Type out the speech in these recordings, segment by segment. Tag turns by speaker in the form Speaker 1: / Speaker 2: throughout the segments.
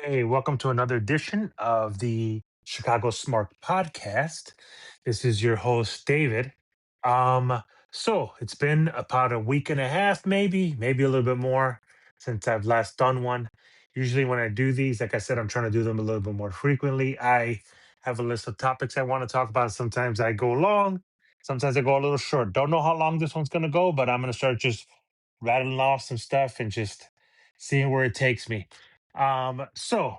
Speaker 1: Hey, welcome to another edition of the Chicago Smart Podcast. This is your host, David. So it's been about a week and a half, maybe a little bit more since I've last done one. Usually, when I do these, like I said, I'm trying to do them a little bit more frequently. I have a list of topics I want to talk about. Sometimes I go long, sometimes I go a little short. Don't know how long this one's going to go, but I'm going to start just rattling off some stuff and just seeing where it takes me. So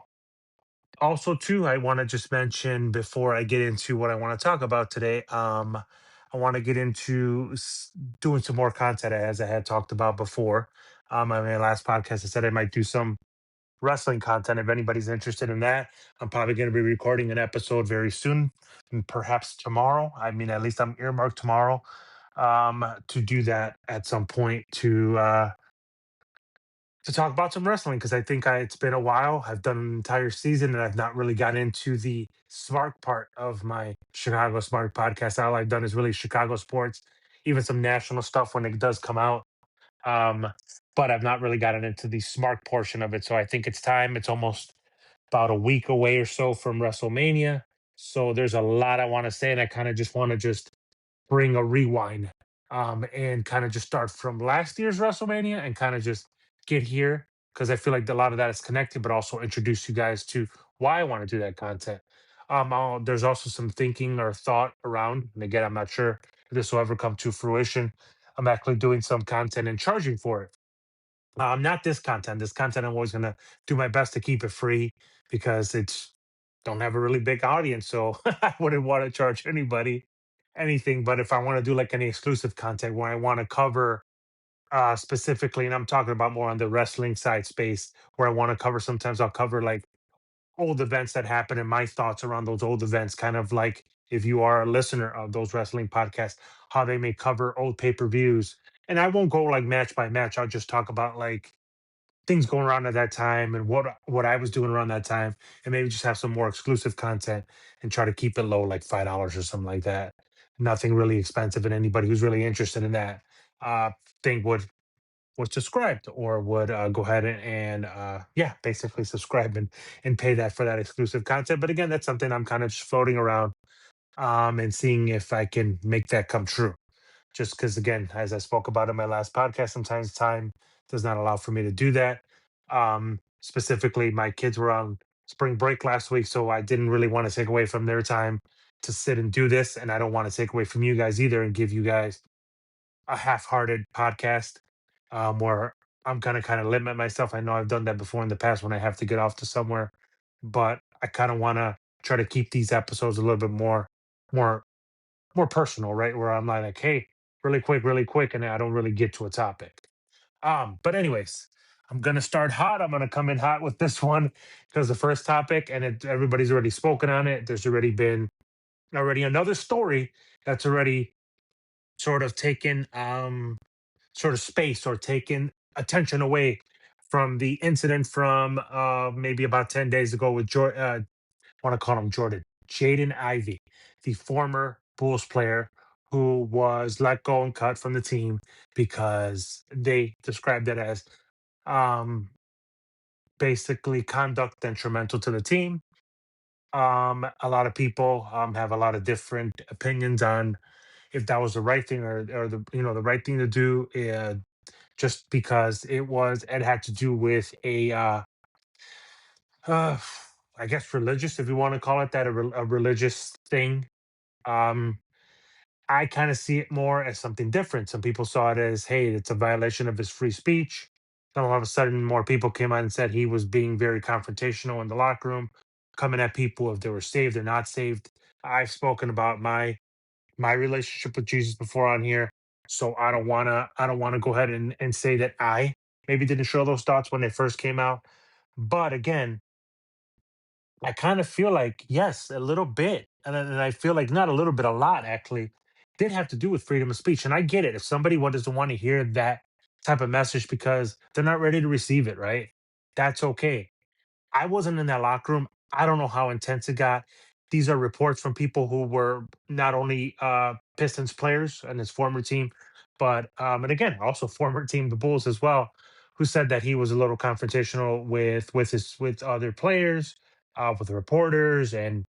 Speaker 1: also too, I want to just mention before I get into what I want to talk about today. I want to get into doing some more content as I had talked about before. On my last podcast, I said I might do some wrestling content. If anybody's interested in that, I'm probably going to be recording an episode very soon, and perhaps tomorrow. I mean, at least I'm earmarked tomorrow to do that at some point to talk about some wrestling because it's been a while. I've done an entire season and I've not really gotten into the smart part of my Chicago Smart podcast. All I've done is really Chicago sports, even some national stuff when it does come out. Um, but I've not really gotten into the smart portion of it. So I think it's time. It's almost about a week away or so from WrestleMania. So there's a lot I want to say, and I kind of just want to just bring a rewind and kind of just start from last year's WrestleMania and kind of just get here because I feel like a lot of that is connected, but also introduce you guys to why I want to do that content. There's also some thinking or thought around, and again, I'm not sure if this will ever come to fruition. I'm actually doing some content and charging for it. Not this content. This content I'm always gonna do my best to keep it free because it's don't have a really big audience, so I wouldn't want to charge anybody anything. But if I want to do like any exclusive content where I want to cover specifically, and I'm talking about more on the wrestling side space, where I want to cover, sometimes I'll cover like old events that happen and my thoughts around those old events, kind of like if you are a listener of those wrestling podcasts, how they may cover old pay-per-views. And I won't go like match by match. I'll just talk about like things going around at that time and what I was doing around that time, and maybe just have some more exclusive content and try to keep it low, like $5 or something like that. Nothing really expensive, and anybody who's really interested in that thing would subscribe or would go ahead and yeah, basically subscribe and pay that for that exclusive content. But again, that's something I'm kind of just floating around and seeing if I can make that come true. Just because, again, as I spoke about in my last podcast, sometimes time does not allow for me to do that. Specifically, my kids were on spring break last week, so I didn't really want to take away from their time to sit and do this. And I don't want to take away from you guys either and give you guys a half-hearted podcast where I'm gonna kind of limit myself. I know I've done that before in the past when I have to get off to somewhere, but I kind of want to try to keep these episodes a little bit more, more personal, right? Where I'm like, hey, really quick, and I don't really get to a topic. But anyways, I'm gonna start hot. I'm gonna come in hot with this one because the first topic, and everybody's already spoken on it. There's already been already another story that's already sort of taken sort of space or taken attention away from the incident from maybe about 10 days ago with Jordan. Want to call him Jordan, Jaden Ivey, the former Bulls player who was let go and cut from the team because they described it as um, basically conduct detrimental to the team. A lot of people have a lot of different opinions on if that was the right thing or the the right thing to do. Just because it had to do with uh, I guess religious, if you want to call it that, a religious thing. Um, I kind of see it more as something different. Some people saw it as, hey, it's a violation of his free speech. Then all of a sudden, more people came out and said he was being very confrontational in the locker room, coming at people if they were saved or not saved. I've spoken about my relationship with Jesus before on here, so I don't wanna go ahead and say that I maybe didn't show those thoughts when they first came out. But again, I kind of feel like, yes, a little bit. And I feel like not a little bit, a lot actually, did have to do with freedom of speech. And I get it. If somebody doesn't want to hear that type of message because they're not ready to receive it, right? That's okay. I wasn't in that locker room. I don't know how intense it got. These are reports from people who were not only Pistons players and his former team, but and again, also former team, the Bulls as well. who said that he was a little confrontational with other players, with reporters, and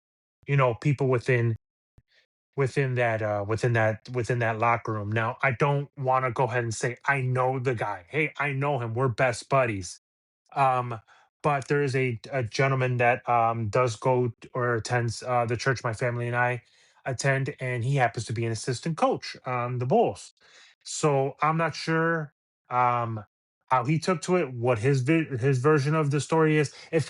Speaker 1: people within that locker room. Now, I don't want to go ahead and say I know the guy. Hey, I know him. We're best buddies. Um, but there is a gentleman that does go or attends the church my family and I attend, and he happens to be an assistant coach on the Bulls. So I'm not sure um, how he took to it, what his version of the story is. If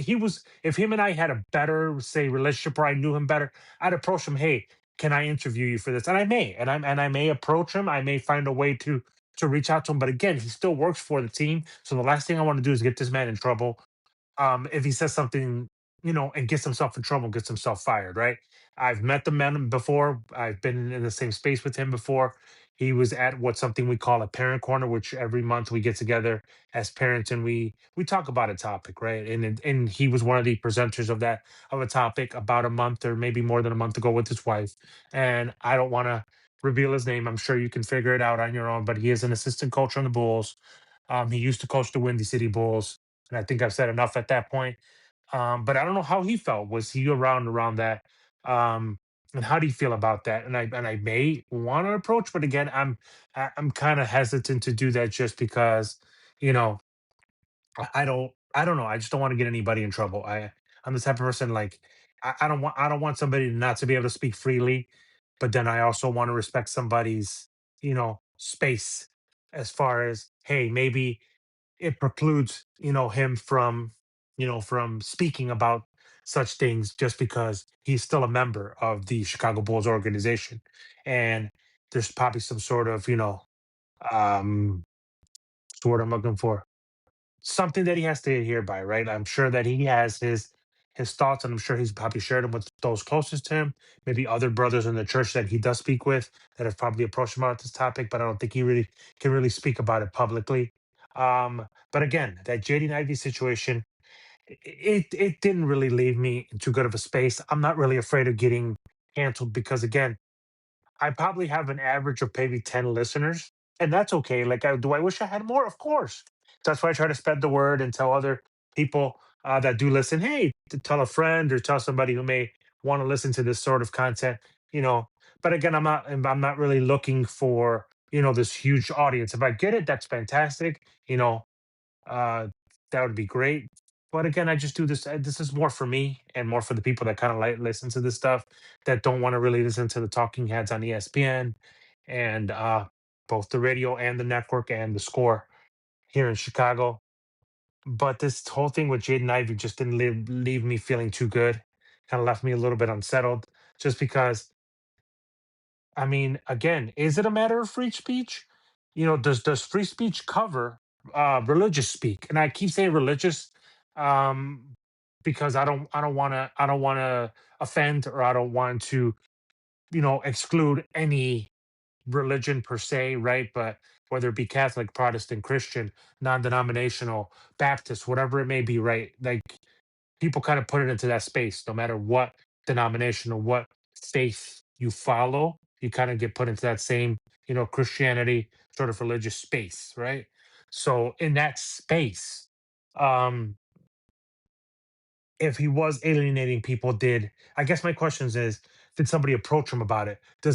Speaker 1: him and I had a better, say, relationship, or I knew him better, I'd approach him. Hey, can I interview you for this? And I may, and I may approach him. I may find a way to reach out to him. But again, he still works for the team. So the last thing I want to do is get this man in trouble. If he says something, and gets himself in trouble, gets himself fired, right? I've met the man before. I've been in the same space with him before. He was at what something we call a parent corner, which every month we get together as parents and we talk about a topic, right? And he was one of the presenters of a topic about a month or maybe more than a month ago with his wife. And I don't want to reveal his name. I'm sure you can figure it out on your own. But he is an assistant coach on the Bulls. He used to coach the Windy City Bulls, and I think I've said enough at that point. But I don't know how he felt. Was he around that? Um, and how do you feel about that? And I may want to approach, but again, I'm kind of hesitant to do that just because, you know, I don't know. I just don't want to get anybody in trouble. I'm the type of person like I don't want somebody not to be able to speak freely, but then I also want to respect somebody's space as far as hey maybe it precludes him from speaking about such things just because he's still a member of the Chicago Bulls organization, and there's probably some sort of um what's the word I'm looking for, something that he has to adhere by, right? I'm sure that he has his thoughts, and I'm sure he's probably shared them with those closest to him, maybe other brothers in the church that he does speak with that have probably approached him about this topic, but I don't think he really can really speak about it publicly. But again, that Jaden Ivey situation, it didn't really leave me in too good of a space. I'm not really afraid of getting canceled because again, I probably have an average of maybe 10 listeners, and that's okay. Like, do I wish I had more? Of course. That's why I try to spread the word and tell other people that do listen, hey, to tell a friend or tell somebody who may want to listen to this sort of content, you know. But again, I'm not really looking for, this huge audience. If I get it, that's fantastic. Uh, that would be great. But again, I just do this. This is more for me and more for the people that kind of like listen to this stuff that don't want to really listen to the talking heads on ESPN and both the radio and the network and the score here in Chicago. But this whole thing with Jaden Ivey just didn't leave me feeling too good. Kind of left me a little bit unsettled just because I mean, again, is it a matter of free speech? Does free speech cover religious speak? And I keep saying religious um, because I don't want to offend or I don't want to exclude any religion per se, right? But whether it be Catholic, Protestant, Christian, non-denominational, Baptist, whatever it may be, right? Like people kind of put it into that space no matter what denomination or what faith you follow, you kind of get put into that same Christianity sort of religious space, right? So in that space, um if he was alienating people, did I guess my questions is did somebody approach him about it? Did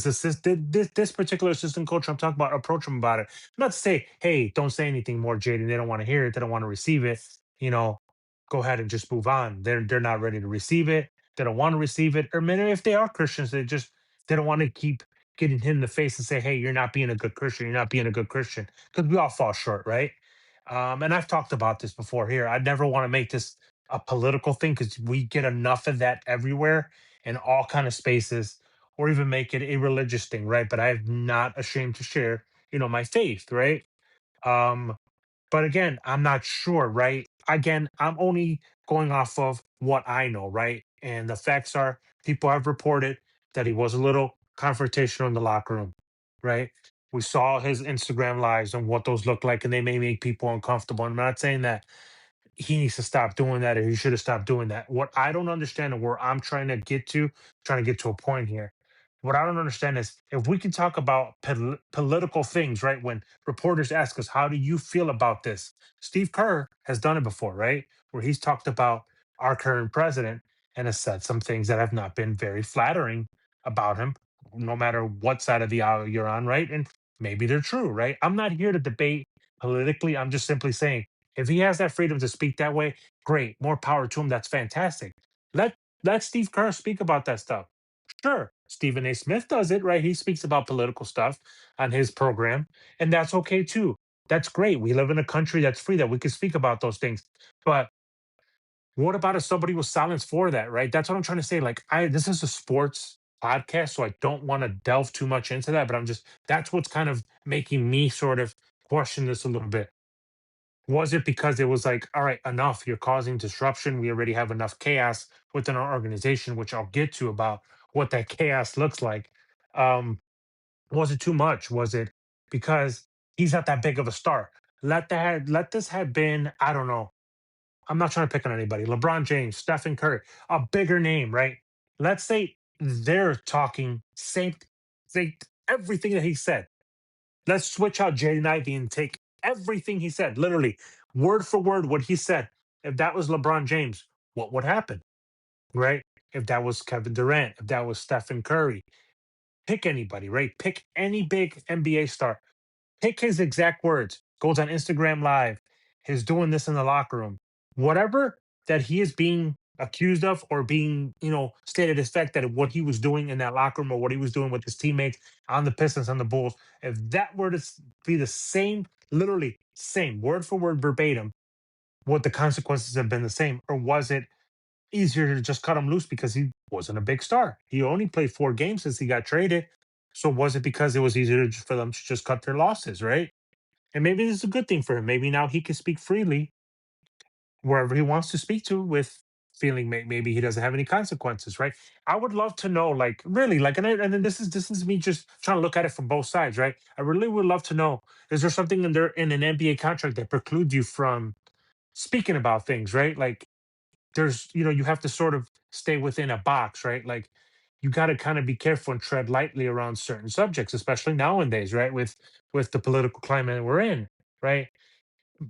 Speaker 1: this particular assistant coach I'm talking about approach him about it? Not to say, hey, don't say anything more, Jaden. They don't want to hear it. They don't want to receive it. You know, go ahead and just move on. They're not ready to receive it. They don't want to receive it. Or maybe if they are Christians, they don't want to keep getting hit in the face and say, hey, you're not being a good Christian. You're not being a good Christian. Because we all fall short, right? And I've talked about this before here. I never want to make this a political thing because we get enough of that everywhere in all kind of spaces, or even make it a religious thing, right? But I'm not ashamed to share, my faith, right? Um, but again, I'm not sure, right? Again, I'm only going off of what I know, right? And the facts are people have reported that he was a little confrontational in the locker room, right? We saw his Instagram lives and what those look like, and they may make people uncomfortable. I'm not saying that he needs to stop doing that or he should have stopped doing that. What I don't understand and where I'm trying to get to a point here. What I don't understand is if we can talk about political things, right? When reporters ask us, how do you feel about this? Steve Kerr has done it before, right? Where he's talked about our current president and has said some things that have not been very flattering about him, no matter what side of the aisle you're on, right? And maybe they're true, right? I'm not here to debate politically. I'm just simply saying if he has that freedom to speak that way, great, more power to him. That's fantastic. Let let Steve Kerr speak about that stuff. Sure, Stephen A. Smith does it, right? He speaks about political stuff on his program, and that's okay too. That's great. We live in a country that's free that we can speak about those things. But what about if somebody was silenced for that, right? That's what I'm trying to say. Like, I this is a sports podcast, so I don't want to delve too much into that, but I'm just that's what's kind of making me sort of question this a little bit. Was it because it was like, all right, enough, you're causing disruption. We already have enough chaos within our organization, which I'll get to about what that chaos looks like. Um, was it too much? Was it because he's not that big of a star? Let this have been, I don't know. I'm not trying to pick on anybody. LeBron James, Stephen Curry, a bigger name, right? Let's say they're talking say everything that he said. Let's switch out Jaden Ivey and take everything he said, literally word for word what he said. If that was LeBron James, what would happen, right? If that was Kevin Durant, if that was Stephen Curry, pick anybody, right? Pick any big NBA star. Pick his exact words. Goes on Instagram Live. Is doing this in the locker room. Whatever that he is being accused of or being, stated as fact that what he was doing in that locker room or what he was doing with his teammates on the Pistons, on the Bulls, if that were to be the same, literally same, word for word, verbatim, would the consequences have been the same? Or was it easier to just cut him loose because he wasn't a big star? He only played 4 games since he got traded. So was it because it was easier for them to just cut their losses, right? And maybe this is a good thing for him. Maybe now he can speak freely wherever he wants to speak to with feeling maybe he doesn't have any consequences, right? I would love to know, like, really, like, and then this is me just trying to look at it from both sides, right? I really would love to know, is there something in an NBA contract that precludes you from speaking about things, right? Like, you have to sort of stay within a box, right? Like, you got to kind of be careful and tread lightly around certain subjects, especially nowadays, right? With the political climate we're in, right?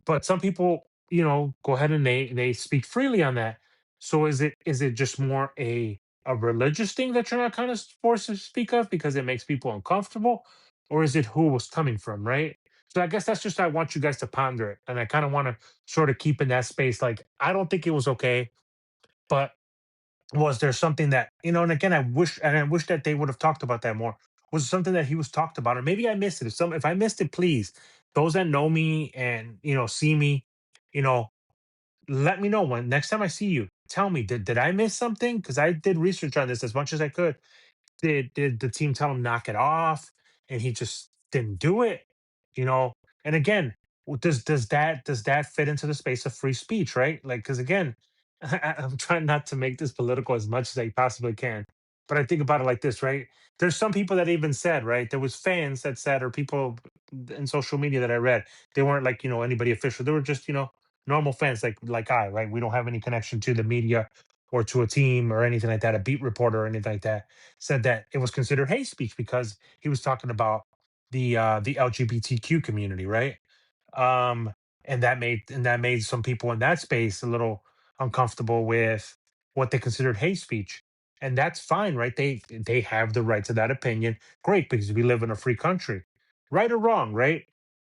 Speaker 1: But some people, go ahead and they speak freely on that. So is it just more a religious thing that you're not kind of forced to speak of because it makes people uncomfortable, or is it who it was coming from, right? So I guess that's just I want you guys to ponder it, and I kind of want to sort of keep in that space. Like, I don't think it was okay, but was there something that, and again, I wish that they would have talked about that more. Was it something that he was talked about, or maybe I missed it? If I missed it, please, those that know me and see me, you know, let me know when next time I see you. Tell me, did I miss something? Because I did research on this as much as I could. Did the team tell him knock it off, and he just didn't do it? You know, and again, does that fit into the space of free speech, right? Like, because again, I'm trying not to make this political as much as I possibly can, but I think about it like this, right? There's some people that even said, right? There was fans that said, or people in social media that I read, they weren't like anybody official. They were just normal fans, like I, right? We don't have any connection to the media or to a team or anything like that, a beat reporter or anything like that, said that it was considered hate speech because he was talking about the LGBTQ community, right? Um, and that made some people in that space a little uncomfortable with what they considered hate speech, and that's fine, right? They have the right to that opinion. Great, because we live in a free country, right or wrong, right?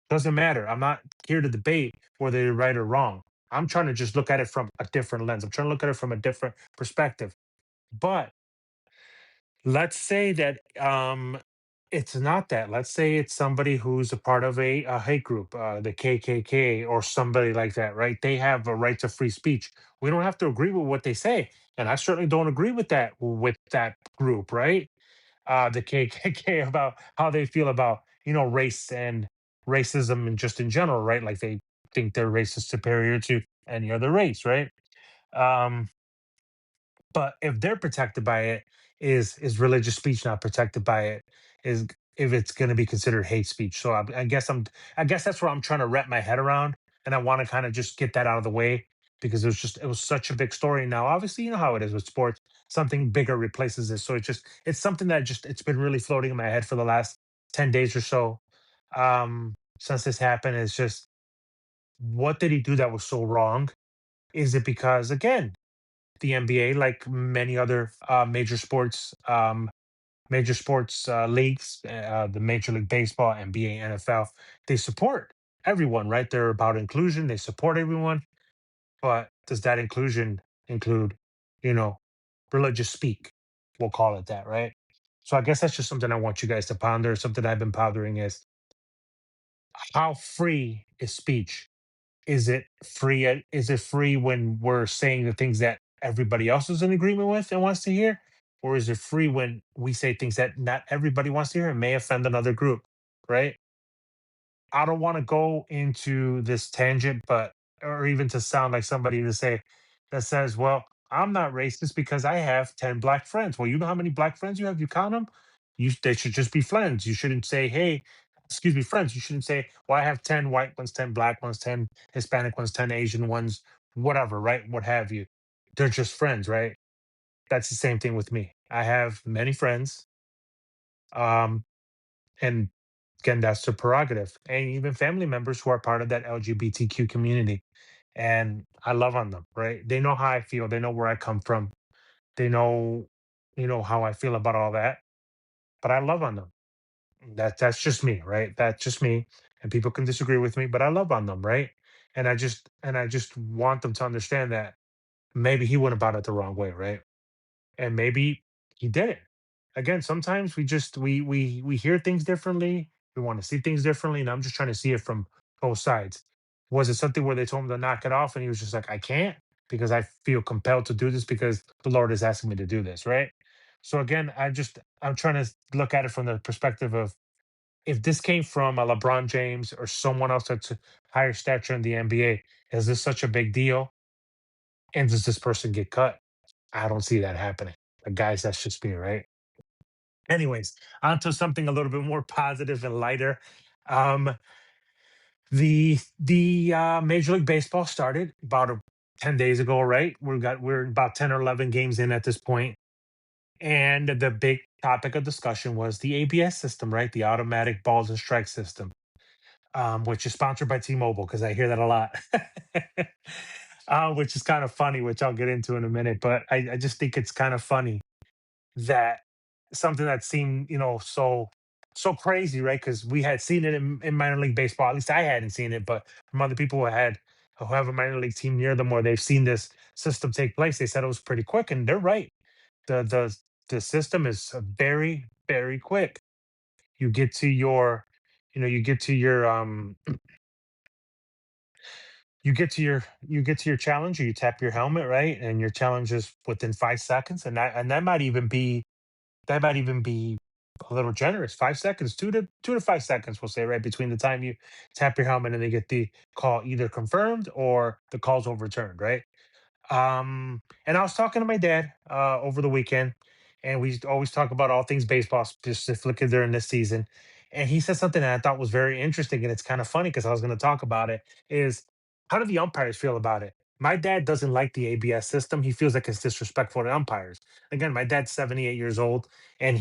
Speaker 1: Doesn't matter. I'm not here to debate whether you're right or wrong. I'm trying to just look at it from a different lens. I'm trying to look at it from a different perspective. But let's say that it's not that. Let's say it's somebody who's a part of a hate group, the KKK or somebody like that, right? They have a right to free speech. We don't have to agree with what they say, and I certainly don't agree with that group, right? The KKK about how they feel about race and racism and just in general, right? Like, they think their race is superior to any other race, right? Um, but if they're protected by it, is religious speech not protected by it? Is if it's going to be considered hate speech? So I guess that's where I'm trying to wrap my head around, and I want to kind of just get that out of the way because it was such a big story. Now, obviously, you know how it is with sports. something bigger replaces this. So it's something that just it's been really floating in my head for the last 10 days or so. Since this happened, it's just what did he do that was so wrong? Is it because again the NBA, like many other major sports leagues, the Major League Baseball, NBA, NFL, they support everyone, right? They're about inclusion. They support everyone, but does that inclusion include, you know, religious speak? We'll call it that, right? So I guess that's just something I want you guys to ponder. Something I've been pondering is how free is speech? Is it free when we're saying the things that everybody else is in agreement with and wants to hear? Or is it free when we say things that not everybody wants to hear and may offend another group, right? I don't want to go into this tangent, but or even to sound like somebody to say that says, "Well, I'm not racist because I have 10 black friends." Well, you know how many black friends you have? You count them. They should just be friends. You shouldn't say, "Hey, excuse me, friends." You shouldn't say, "Well, I have 10 white ones, 10 black ones, 10 Hispanic ones, 10 Asian ones, whatever." Right? What have you? They're just friends, right? That's the same thing with me. I have many friends. Um, and again, that's their prerogative. And even family members who are part of that LGBTQ community. And I love on them, right? They know how I feel. They know where I come from. They know, how I feel about all that. But I love on them. That's just me, right? That's just me. And people can disagree with me, but I love on them, right? And I just want them to understand that maybe he went about it the wrong way, right? And maybe he didn't. Again, sometimes we hear things differently. We want to see things differently, and I'm just trying to see it from both sides. Was it something where they told him to knock it off, and he was just like, "I can't because I feel compelled to do this because the Lord is asking me to do this," right? So again, I'm trying to look at it from the perspective of if this came from a LeBron James or someone else that's a higher stature in the NBA, is this such a big deal? And does this person get cut? I don't see that happening. But guys, that's just me, right? Anyways, on to something a little bit more positive and lighter. Um, the Major League Baseball started about 10 days ago, right? We're about 10 or 11 games in at this point, and the big topic of discussion was the ABS system, right? The automatic balls and strike system, which is sponsored by T-Mobile because I hear that a lot. Which is kind of funny, which I'll get into in a minute. But I just think it's kind of funny that something that seemed, so crazy, right? Because we had seen it in minor league baseball. At least I hadn't seen it, but from other people who have a minor league team near them, or they've seen this system take place, they said it was pretty quick, and they're right. The system is very very quick. You get to your, you get to your you get to your challenge, or you tap your helmet, right, and your challenge is within 5 seconds, and that might even be a little generous. 5 seconds, 2 to 5 seconds, we'll say, right between the time you tap your helmet and they get the call either confirmed or the call's overturned, right? And I was talking to my dad over the weekend, and we always talk about all things baseball, specifically during this season. And he said something that I thought was very interesting, and it's kind of funny because I was going to talk about it. Is how do the umpires feel about it? My dad doesn't like the ABS system. He feels like it's disrespectful to umpires. Again, my dad's 78 years old, and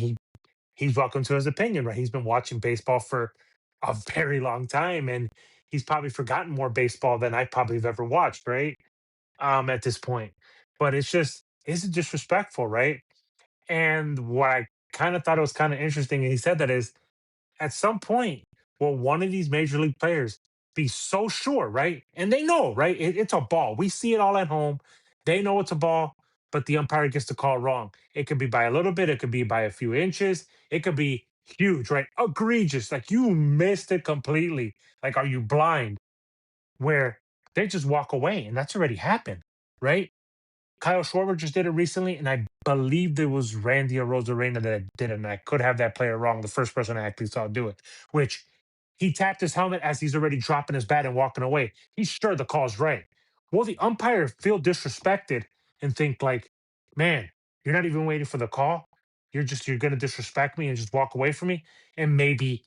Speaker 1: he's welcome to his opinion, right? He's been watching baseball for a very long time, and he's probably forgotten more baseball than I probably have ever watched, right? At this point. But it's disrespectful, right? And what I kind of thought it was kind of interesting, and he said that is at some point, will one of these major league players be so sure, right? And they know, right? It's a ball. We see it all at home. They know it's a ball, but the umpire gets the call wrong. It could be by a little bit, it could be by a few inches, it could be huge, right? Egregious. Like you missed it completely. Like, are you blind? Where they just walk away, and that's already happened, right? Kyle Schwarber just did it recently, and I believe it was Randy Arozarena that did it, and I could have that player wrong. The first person I actually saw do it, which he tapped his helmet as he's already dropping his bat and walking away. He's sure the call's right. Will the umpire feel disrespected and think like, man, you're not even waiting for the call? You're gonna disrespect me and just walk away from me and maybe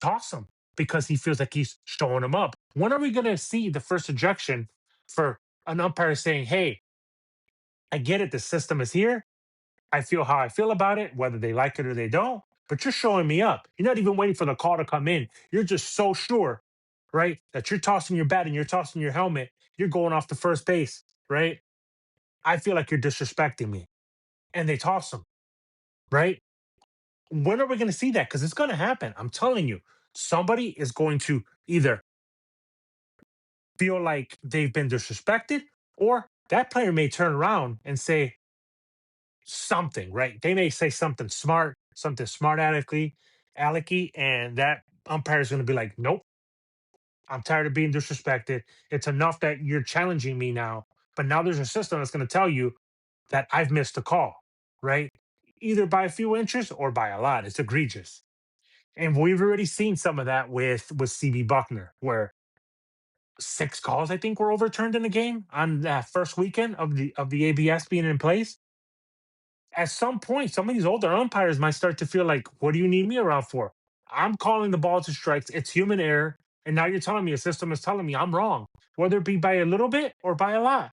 Speaker 1: toss him because he feels like he's showing him up. When are we gonna see the first ejection for an umpire saying, hey, I get it. The system is here. I feel how I feel about it, whether they like it or they don't. But you're showing me up. You're not even waiting for the call to come in. You're just so sure, right, that you're tossing your bat and you're tossing your helmet. You're going off to first base, right? I feel like you're disrespecting me. And they toss them, right? When are we going to see that? Because it's going to happen. I'm telling you, somebody is going to either feel like they've been disrespected, or that player may turn around and say something, right? They may say something smart alecky, and that umpire is going to be like, nope, I'm tired of being disrespected. It's enough that you're challenging me now. But now there's a system that's going to tell you that I've missed a call, right? Either by a few inches or by a lot. It's egregious. And we've already seen some of that with CB Buckner, where 6 calls I think were overturned in the game on that first weekend of the ABS being in place. At some point, some of these older umpires might start to feel like, what do you need me around for? I'm calling the ball to strikes. It's human error. And now you're telling me a system is telling me I'm wrong, whether it be by a little bit or by a lot.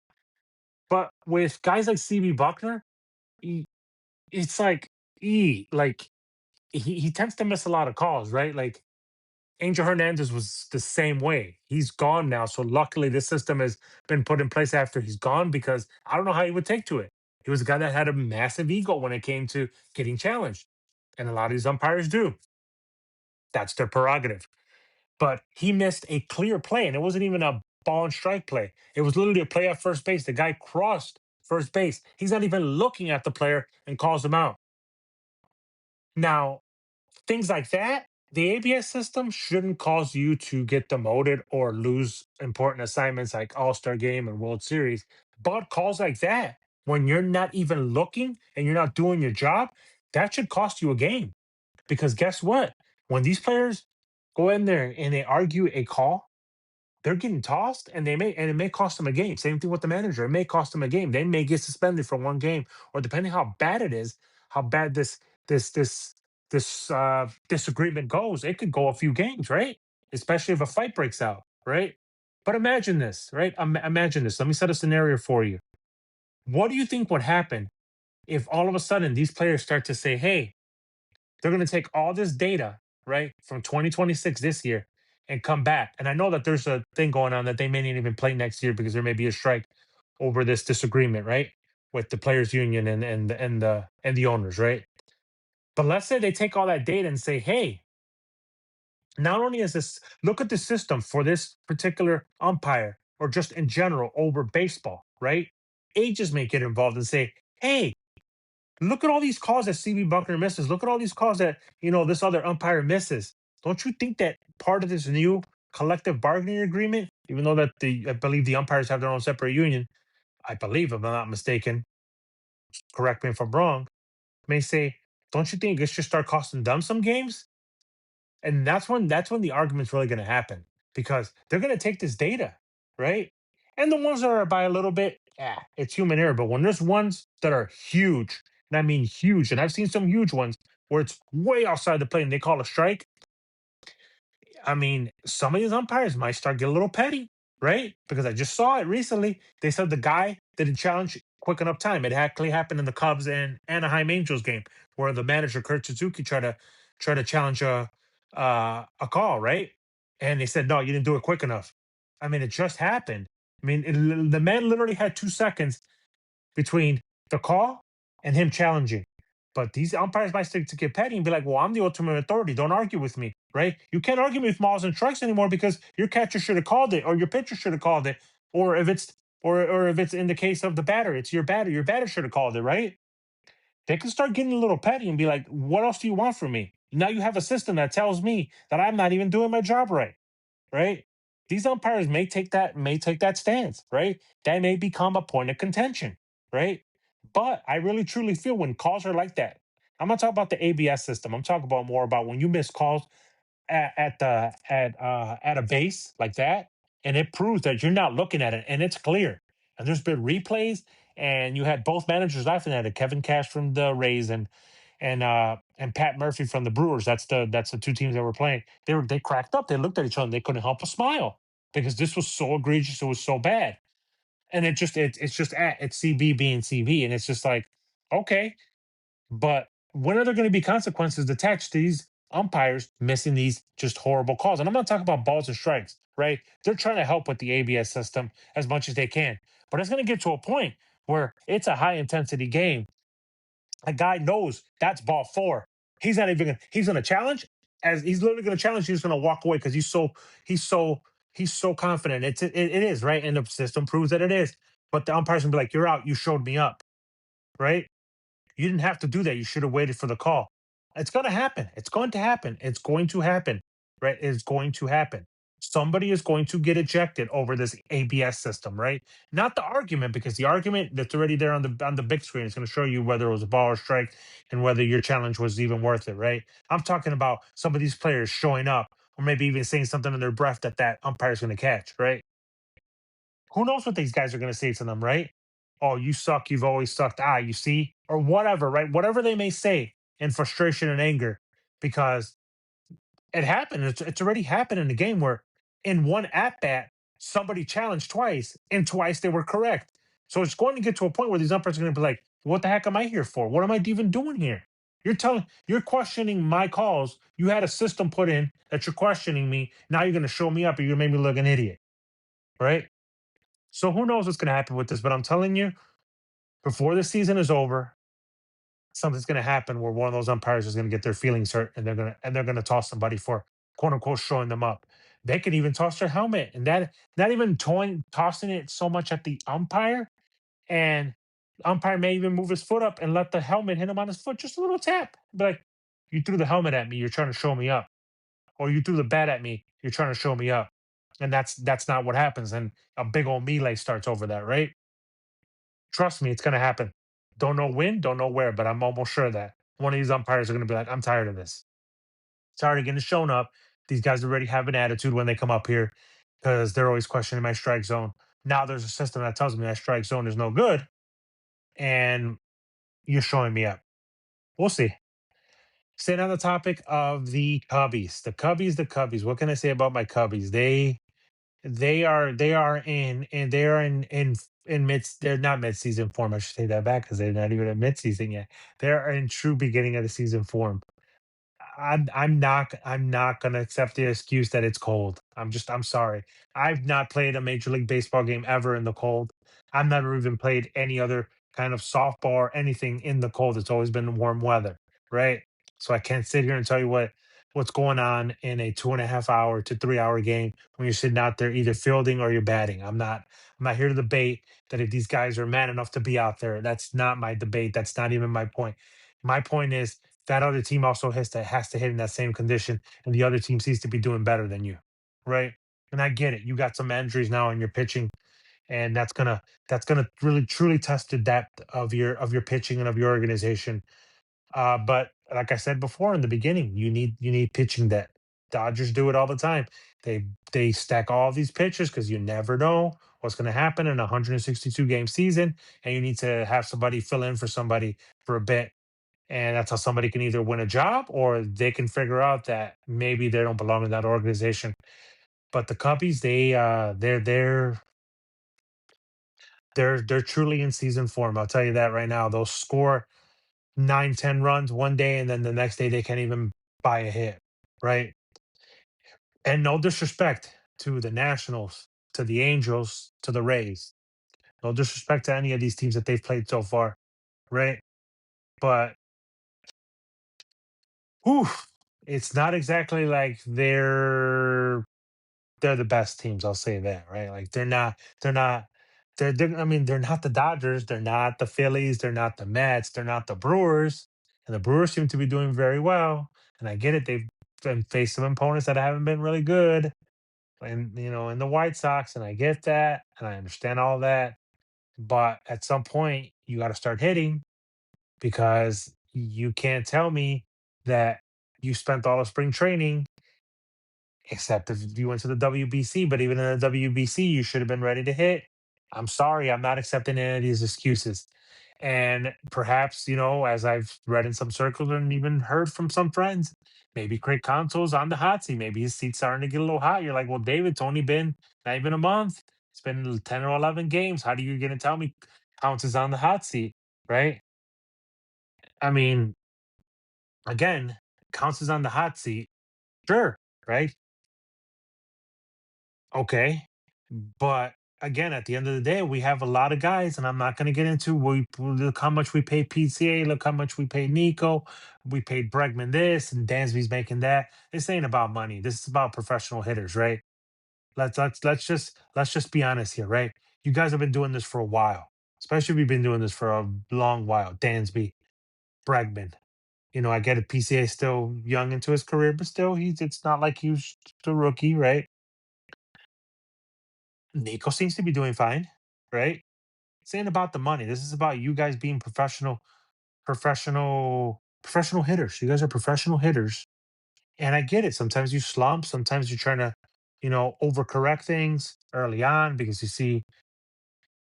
Speaker 1: But with guys like CB Buckner, he, it's like he tends to miss a lot of calls, right? Like Angel Hernandez was the same way. He's gone now. So luckily, this system has been put in place after he's gone, because I don't know how he would take to it. He was a guy that had a massive ego when it came to getting challenged. And a lot of these umpires do. That's their prerogative. But he missed a clear play, and it wasn't even a ball and strike play. It was literally a play at first base. The guy crossed first base. He's not even looking at the player and calls him out. Now, things like that, the ABS system shouldn't cause you to get demoted or lose important assignments like All-Star Game and World Series. But calls like that, when you're not even looking and you're not doing your job, that should cost you a game. Because guess what? When these players go in there and they argue a call, they're getting tossed, and it may cost them a game. Same thing with the manager. It may cost them a game. They may get suspended for one game, or depending how bad it is, how bad this this this disagreement goes, it could go a few games, right? Especially if a fight breaks out, right? But imagine this, right? Imagine this. Let me set a scenario for you. What do you think would happen if all of a sudden these players start to say, "Hey, they're going to take all this data, right, from 2026 this year and come back." And I know that there's a thing going on that they may not even play next year because there may be a strike over this disagreement, right, with the players union and the owners, right? But let's say they take all that data and say, "Hey, not only is this, look at the system for this particular umpire or just in general over baseball, right?" Ages may get involved and say, "Hey, look at all these calls that CB Buckner misses. Look at all these calls that this other umpire misses. Don't you think that part of this new collective bargaining agreement, even though that I believe the umpires have their own separate union, I believe, if I'm not mistaken, correct me if I'm wrong, may say, don't you think it should start costing them some games?" And that's when the argument's really going to happen, because they're going to take this data, right? And the ones that are by a little bit, yeah, it's human error. But when there's ones that are huge, and I mean huge, and I've seen some huge ones where it's way outside the plane, and they call a strike. I mean, some of these umpires might start getting a little petty, right? Because I just saw it recently. They said the guy didn't challenge quick enough time. It actually happened in the Cubs and Anaheim Angels game, where the manager Kurt Suzuki tried to challenge a call, right? And they said, no, you didn't do it quick enough. I mean, it just happened. I mean, the man literally had 2 seconds between the call and him challenging. But these umpires might stick to get petty and be like, well, I'm the ultimate authority. Don't argue with me, right? You can't argue with balls and strikes anymore because your catcher should have called it, or your pitcher should have called it. Or if it's in the case of the batter, it's your batter. Your batter should have called it, right? They can start getting a little petty and be like, what else do you want from me? Now you have a system that tells me that I'm not even doing my job right, right? These umpires may take that stance, right? That may become a point of contention, right? But I really truly feel when calls are like that, I'm not talking about the ABS system. I'm talking about more about when you miss calls at a base like that, and it proves that you're not looking at it, and it's clear. And there's been replays, and you had both managers laughing at it. Kevin Cash from the Rays and Pat Murphy from the Brewers. That's the two teams that were playing. They cracked up. They looked at each other. And they couldn't help but smile because this was so egregious. It was so bad. and it's just it's CB being CB, and it's just like, okay, but when are there going to be consequences attached to these umpires missing these just horrible calls? And I'm not talking about balls and strikes, right? They're trying to help with the ABS system as much as they can, but it's going to get to a point where it's a high intensity game. A guy knows that's ball four. He's not even. He's going to challenge. As he's literally going to challenge, he's going to walk away because he's so he's so confident. It is right, and the system proves that it is. But the umpire's gonna be like, "You're out. You showed me up." Right? You didn't have to do that. You should have waited for the call. It's going to happen. It's going to happen. It's going to happen. Right? It's going to happen. Somebody is going to get ejected over this ABS system, right? Not the argument, because the argument that's already there on the big screen is going to show you whether it was a ball or strike and whether your challenge was even worth it, right? I'm talking about some of these players showing up or maybe even saying something in their breath that that umpire is going to catch, right? Who knows what these guys are going to say to them, right? Oh, you suck. You've always sucked. Ah, you see, or whatever, right? Whatever they may say in frustration and anger, because it happened. It's already happened in the game where in one at bat, somebody challenged twice and twice they were correct. So it's going to get to a point where these umpires are going to be like, what the heck am I here for? What am I even doing here? You're questioning my calls. You had a system put in that you're questioning me. Now you're going to show me up, or you're going to make me look an idiot, right? So who knows what's going to happen with this? But I'm telling you, before the season is over, something's going to happen where one of those umpires is going to get their feelings hurt, and they're going to toss somebody for quote unquote showing them up. They could even toss their helmet, and that not even tossing it so much at the umpire, and the umpire may even move his foot up and let the helmet hit him on his foot, just a little tap. Be like, you threw the helmet at me, you're trying to show me up, or you threw the bat at me, you're trying to show me up, and that's not what happens, and a big old melee starts over that, right? Trust me, it's going to happen. Don't know when, don't know where, but I'm almost sure that one of these umpires are going to be like, I'm tired of this. Tired of getting shown up. These guys already have an attitude when they come up here because they're always questioning my strike zone. Now there's a system that tells me that strike zone is no good, and you're showing me up. We'll see. Staying on the topic of the Cubbies, the Cubbies. What can I say about my Cubbies? They are in and they are in mid, they're not mid-season form. I should say that back because they're not even at mid-season yet. They're in true beginning of the season form. I'm not gonna accept the excuse that it's cold. I'm sorry. I've not played a Major League Baseball game ever in the cold. I've never even played any other kind of softball or anything in the cold. It's always been warm weather, right? So I can't sit here and tell you what's going on in a 2.5 hour to 3 hour game when you're sitting out there either fielding or you're batting. I'm not here to debate that if these guys are man enough to be out there. That's not my debate. That's not even my point. My point is that other team also has to hit in that same condition, and the other team seems to be doing better than you, right? And I get it. You got some injuries now in your pitching, and that's gonna really truly test the depth of your pitching and of your organization. But like I said before in the beginning, you need pitching depth. Dodgers do it all the time. They stack all these pitchers because you never know what's going to happen in a 162 game season, and you need to have somebody fill in for somebody for a bit, and that's how somebody can either win a job or they can figure out that maybe they don't belong in that organization. But the Cubbies, they're truly in season form. I'll tell you that right now. They'll score 9, 10 runs one day, and then the next day they can't even buy a hit, right? And no disrespect to the Nationals, to the Angels, to the Rays. No disrespect to any of these teams that they've played so far, right? But whew, it's not exactly like they're the best teams. I'll say that, right? Like they're not, I mean, they're not the Dodgers, they're not the Phillies, they're not the Mets, they're not the Brewers, and the Brewers seem to be doing very well. And I get it; they've been faced some opponents that haven't been really good, and in the White Sox, and I get that, and I understand all that. But at some point, you got to start hitting because you can't tell me that you spent all of spring training except if you went to the WBC. But even in the WBC, you should have been ready to hit. I'm sorry, I'm not accepting any of these excuses. And perhaps, as I've read in some circles and even heard from some friends, maybe Craig Console's on the hot seat. Maybe his seat's starting to get a little hot. You're like, well, David, it's only been not even a month. It's been 10 or 11 games. How do you going to tell me Counts is on the hot seat, right? I mean, again, Counts is on the hot seat. Sure, right? Okay. But again, at the end of the day, we have a lot of guys, and I'm not going to get into look how much we pay PCA, look how much we pay Nico, we paid Bregman this, and Dansby's making that. This ain't about money. This is about professional hitters, right? Let's just be honest here, right? You guys have been doing this for a while, especially if you've been doing this for a long while. Dansby, Bregman. I get it. PCA is still young into his career, but still, it's not like he's the rookie, right? Nico seems to be doing fine, right? This ain't about the money. This is about you guys being professional hitters. You guys are professional hitters. And I get it. Sometimes you slump. Sometimes you're trying to, overcorrect things early on because you see,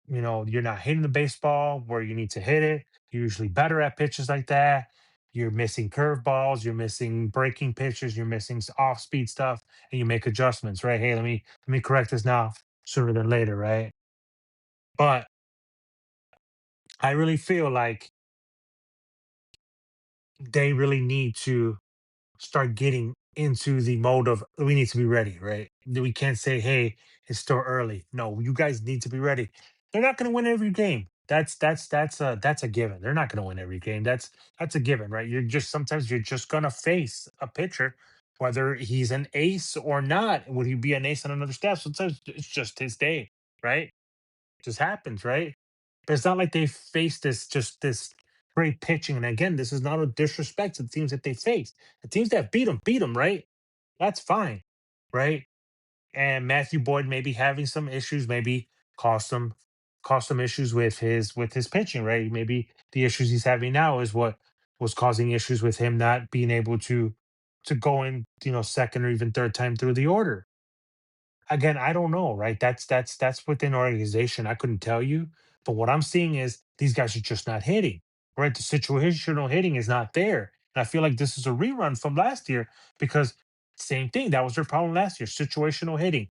Speaker 1: you're not hitting the baseball where you need to hit it. You're usually better at pitches like that. You're missing curveballs. You're missing breaking pitches. You're missing off speed stuff, and you make adjustments, right? Hey, let me correct this now sooner than later, right? But I really feel like they really need to start getting into the mode of we need to be ready, right? We can't say, hey, it's still early. No, you guys need to be ready. They're not going to win every game. That's a given. They're not going to win every game. That's a given, right? Sometimes you're just going to face a pitcher, whether he's an ace or not. Would he be an ace on another staff? Sometimes it's just his day, right? Just happens, right? But it's not like they faced this great pitching. And again, this is not a disrespect to the teams that they faced. The teams that beat them, right? That's fine, right? And Matthew Boyd maybe having some issues, maybe cost him cost some issues with his pitching, right? Maybe the issues he's having now is what was causing issues with him not being able to go in, second or even third time through the order. Again, I don't know, right? That's within our organization. I couldn't tell you, but what I'm seeing is these guys are just not hitting, right? The situational hitting is not there, and I feel like this is a rerun from last year because same thing. That was their problem last year. Situational hitting.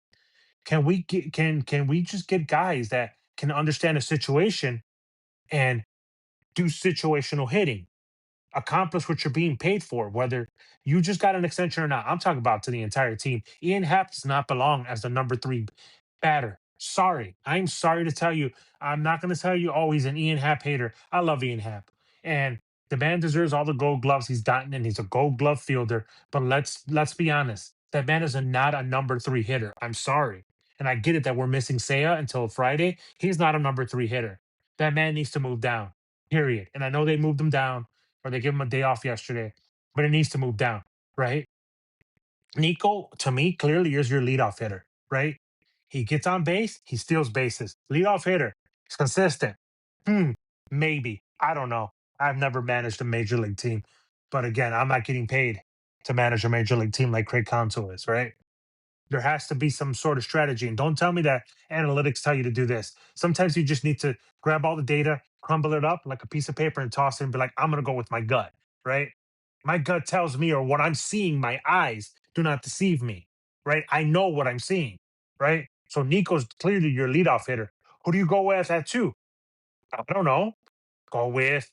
Speaker 1: Can we just get guys that can understand a situation and do situational hitting? Accomplish what you're being paid for, whether you just got an extension or not. I'm talking about to the entire team. Ian Happ does not belong as the number three batter. Sorry. I'm sorry to tell you. I'm not going to tell you, oh, he's an Ian Happ hater. I love Ian Happ. And the man deserves all the gold gloves he's gotten, and he's a gold glove fielder. But let's be honest. That man is not a number three hitter. I'm sorry. And I get it that we're missing Seiya until Friday. He's not a number three hitter. That man needs to move down. Period. And I know they moved him down or they give him a day off yesterday, but it needs to move down, right? Nico, to me, clearly is your leadoff hitter, right? He gets on base, he steals bases. Leadoff hitter, he's consistent. Hmm, maybe. I don't know. I've never managed a major league team, but again, I'm not getting paid to manage a major league team like Craig Counsell is, right? There has to be some sort of strategy. And don't tell me that analytics tell you to do this. Sometimes you just need to grab all the data, crumble it up like a piece of paper, and toss it and be like, I'm going to go with my gut, right? My gut tells me, or what I'm seeing, my eyes do not deceive me, right? I know what I'm seeing, right? So Nico's clearly your leadoff hitter. Who do you go with at two? I don't know. Go with,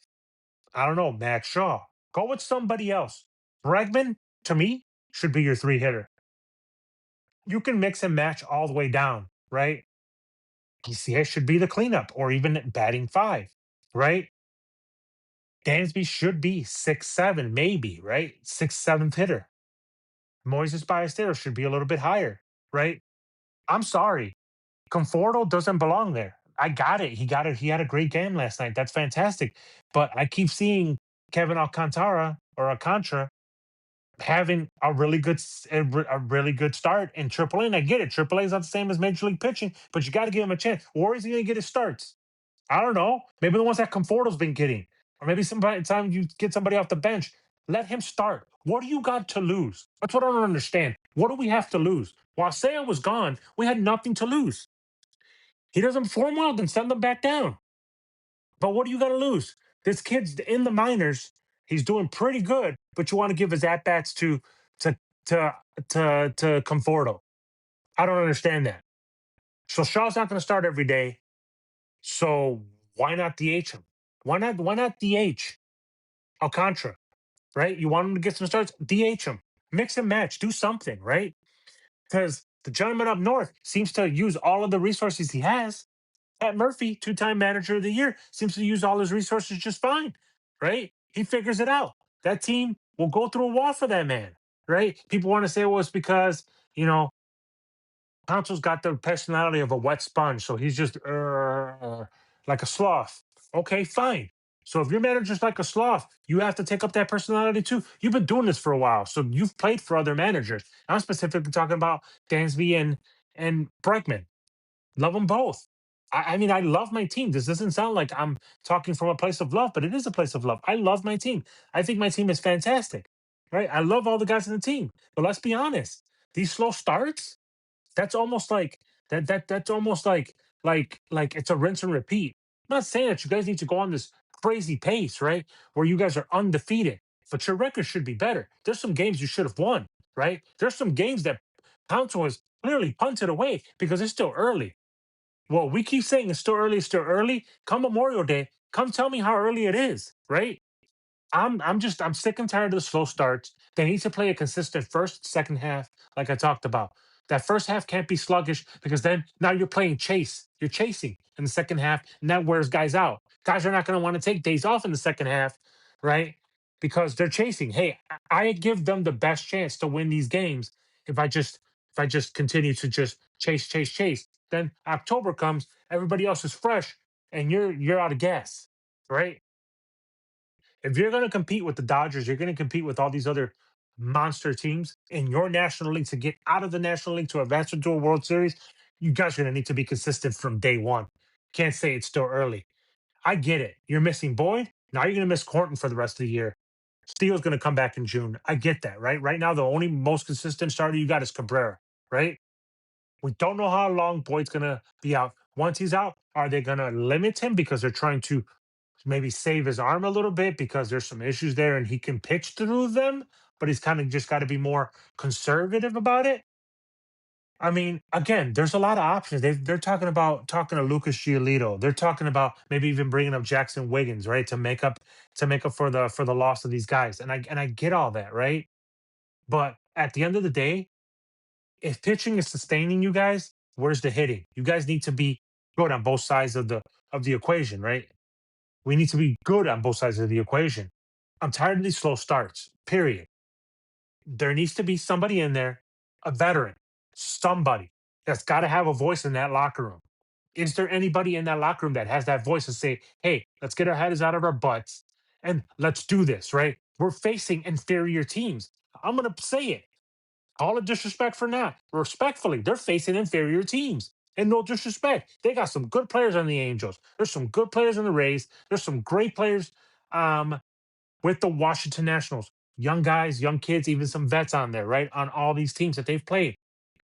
Speaker 1: I don't know, Max Shaw. Go with somebody else. Bregman, to me, should be your three hitter. You can mix and match all the way down, right? PCA should be the cleanup or even batting five, right? Dansby should be 6'7", maybe, right? Sixth, seventh hitter. Moises Ballesteros should be a little bit higher, right? I'm sorry. Conforto doesn't belong there. I got it. He got it. He had a great game last night. That's fantastic. But I keep seeing Kevin Alcantara or Alcantara having a really good start in Triple A. And I get it. Triple A is not the same as Major League pitching, but you got to give him a chance. Or is he going to get his starts? I don't know. Maybe the ones that Conforto's been getting, or maybe somebody time you get somebody off the bench, let him start. What do you got to lose? That's what I don't understand. What do we have to lose? While Seiya was gone, we had nothing to lose. He doesn't perform well, then send him back down. But what do you got to lose? This kid's in the minors. He's doing pretty good, but you want to give his at bats to to Conforto. I don't understand that. So Shaw's not going to start every day. So why not DH him? Why not DH Alcantara? Right? You want him to get some starts? DH him. Mix and match. Do something, right? Because the gentleman up north seems to use all of the resources he has. Pat Murphy, two-time manager of the year, seems to use all his resources just fine, right? He figures it out. That team will go through a wall for that man, right? People want to say, well, it's because, you know, Council's got the personality of a wet sponge, so he's just like a sloth. Okay, fine. So if your manager's like a sloth, you have to take up that personality too. You've been doing this for a while, so you've played for other managers. I'm specifically talking about Dansby and Bregman. Love them both. I mean, I love my team. This doesn't sound like I'm talking from a place of love, but it is a place of love. I love my team. I think my team is fantastic, right? I love all the guys in the team. But let's be honest, these slow starts, that's almost like that's almost like it's a rinse and repeat. I'm not saying that you guys need to go on this crazy pace, right? Where you guys are undefeated, but your record should be better. There's some games you should have won, right? There's some games that Council has clearly punted away because it's still early. Well, we keep saying it's still early, it's still early. Come Memorial Day, come tell me how early it is, right? I'm sick and tired of the slow starts. They need to play a consistent first, second half, like I talked about. That first half can't be sluggish because then now you're playing chase. You're chasing in the second half, and that wears guys out. Guys are not going to want to take days off in the second half, right? Because they're chasing. Hey, I give them the best chance to win these games if I just continue to just chase, chase, chase. Then October comes, everybody else is fresh, and you're out of gas, right? If you're going to compete with the Dodgers, you're going to compete with all these other monster teams in your National League to get out of the National League to advance into a World Series. You guys are going to need to be consistent from day one. Can't say it's still early. I get it. You're missing Boyd. Now you're going to miss Corton for the rest of the year. Steele's going to come back in June. I get that, right? Right now, the only most consistent starter you got is Cabrera, right? We don't know how long Boyd's going to be out. Once he's out, are they going to limit him because they're trying to maybe save his arm a little bit because there's some issues there and he can pitch through them, but he's kind of just got to be more conservative about it? I mean, again, there's a lot of options. They're talking to Lucas Giolito. They're talking about maybe even bringing up Jackson Wiggins, right, to make up for the loss of these guys. And I get all that, right? But at the end of the day, if pitching is sustaining you guys, where's the hitting? You guys need to be good on both sides of the equation, right? We need to be good on both sides of the equation. I'm tired of these slow starts. Period. There needs to be somebody in there, a veteran, somebody that's got to have a voice in that locker room. Is there anybody in that locker room that has that voice to say, "Hey, let's get our heads out of our butts and let's do this"? Right? We're facing inferior teams. I'm gonna say it. All the disrespect for now. Respectfully, they're facing inferior teams. And no disrespect. They got some good players on the Angels. There's some good players on the Rays. There's some great players um, with the Washington Nationals. Young guys, young kids, even some vets on there, right? On all these teams that they've played.